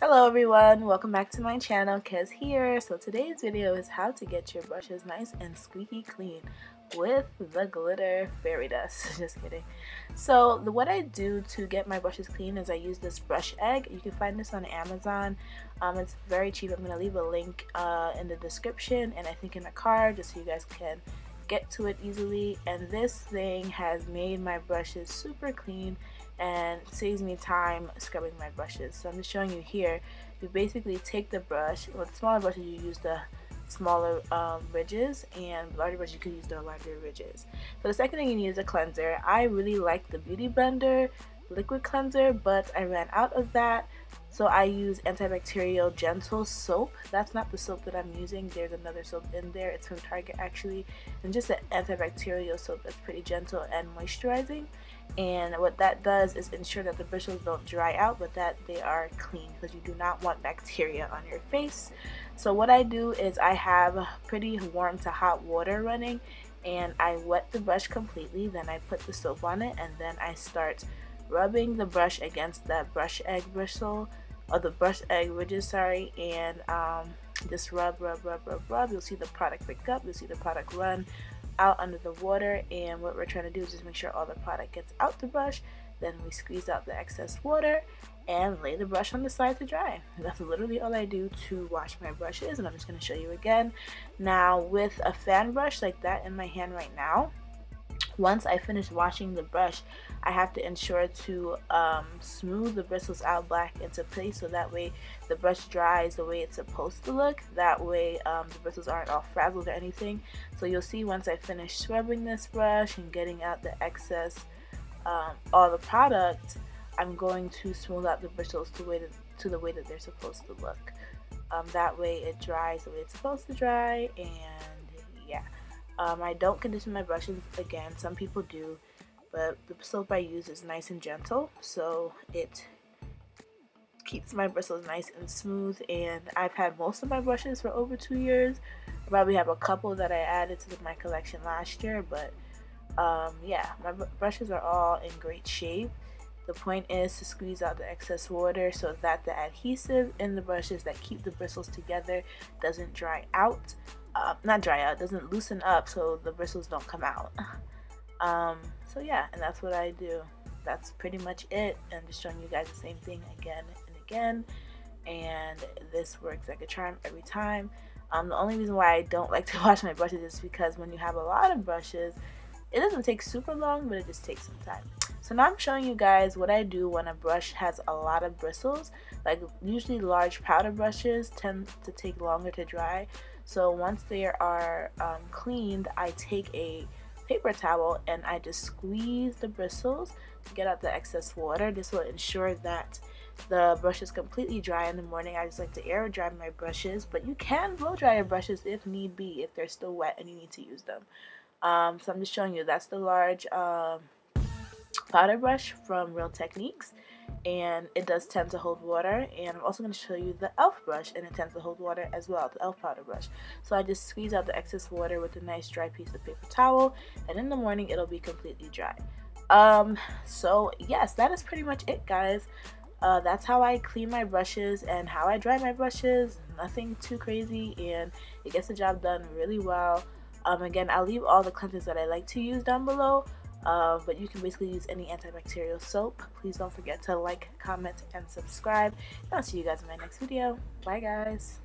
Hello everyone, welcome back to my channel. Kez here. So today's video is how to get your brushes nice and squeaky clean with the glitter fairy dust. Just kidding. So what I do to get my brushes clean is I use this brush egg. You can find this on Amazon. It's very cheap. I'm going to leave a link in the description and I think in the card just so you guys can get to it easily. And this thing has made my brushes super clean and saves me time scrubbing my brushes. So I'm just showing you here. You basically take the brush. With smaller brushes you use the smaller ridges, and larger brushes you could use the larger ridges. So the second thing you need is a cleanser. I really like the Beauty Blender liquid cleanser, but I ran out of that, so I use antibacterial gentle soap. That's not the soap that I'm using. There's another soap in there. It's from Target actually, and just an antibacterial soap that's pretty gentle and moisturizing. And what that does is ensure that the bristles don't dry out, but that they are clean, because you do not want bacteria on your face. So what I do is I have pretty warm to hot water running, and I wet the brush completely. Then I put the soap on it, and then I start rubbing the brush against that brush egg bristle, or the brush egg ridges, sorry, and just rub. You'll see the product pick up, you'll see the product run out under the water, and what we're trying to do is just make sure all the product gets out the brush. Then we squeeze out the excess water and lay the brush on the side to dry. That's literally all I do to wash my brushes, and I'm just going to show you again. Now with a fan brush like that in my hand right now, once I finish washing the brush, I have to ensure to smooth the bristles out back into place, so that way the brush dries the way it's supposed to look. That way the bristles aren't all frazzled or anything. So you'll see once I finish scrubbing this brush and getting out the excess, all the product, I'm going to smooth out the bristles to the way that they're supposed to look. That way it dries the way it's supposed to dry, and yeah. I don't condition my brushes. Again, some people do, but the soap I use is nice and gentle, so it keeps my bristles nice and smooth. And I've had most of my brushes for over 2 years. I probably have a couple that I added to my collection last year, but yeah, my brushes are all in great shape. The point is to squeeze out the excess water so that the adhesive in the brushes that keep the bristles together doesn't dry out. Doesn't loosen up, so the bristles don't come out. So yeah, and that's what I do. That's pretty much it. I'm just showing you guys the same thing again and again, and this works like a charm every time. The only reason why I don't like to wash my brushes is because when you have a lot of brushes, it doesn't take super long, but it just takes some time. So now I'm showing you guys what I do when a brush has a lot of bristles. Like usually large powder brushes tend to take longer to dry. So once they are cleaned, I take a paper towel and I just squeeze the bristles to get out the excess water. This will ensure that the brush is completely dry in the morning. I just like to air dry my brushes, but you can blow dry your brushes if need be, if they're still wet and you need to use them. So I'm just showing you, that's the large powder brush from Real Techniques, and it does tend to hold water. And I'm also going to show you the e.l.f. brush, and it tends to hold water as well, the e.l.f. powder brush. So I just squeeze out the excess water with a nice dry piece of paper towel, and in the morning it'll be completely dry. So yes, that is pretty much it, guys. That's how I clean my brushes and how I dry my brushes. Nothing too crazy, and it gets the job done really well. Again, I'll leave all the cleansers that I like to use down below, but you can basically use any antibacterial soap. Please don't forget to like, comment, and subscribe. And I'll see you guys in my next video. Bye, guys.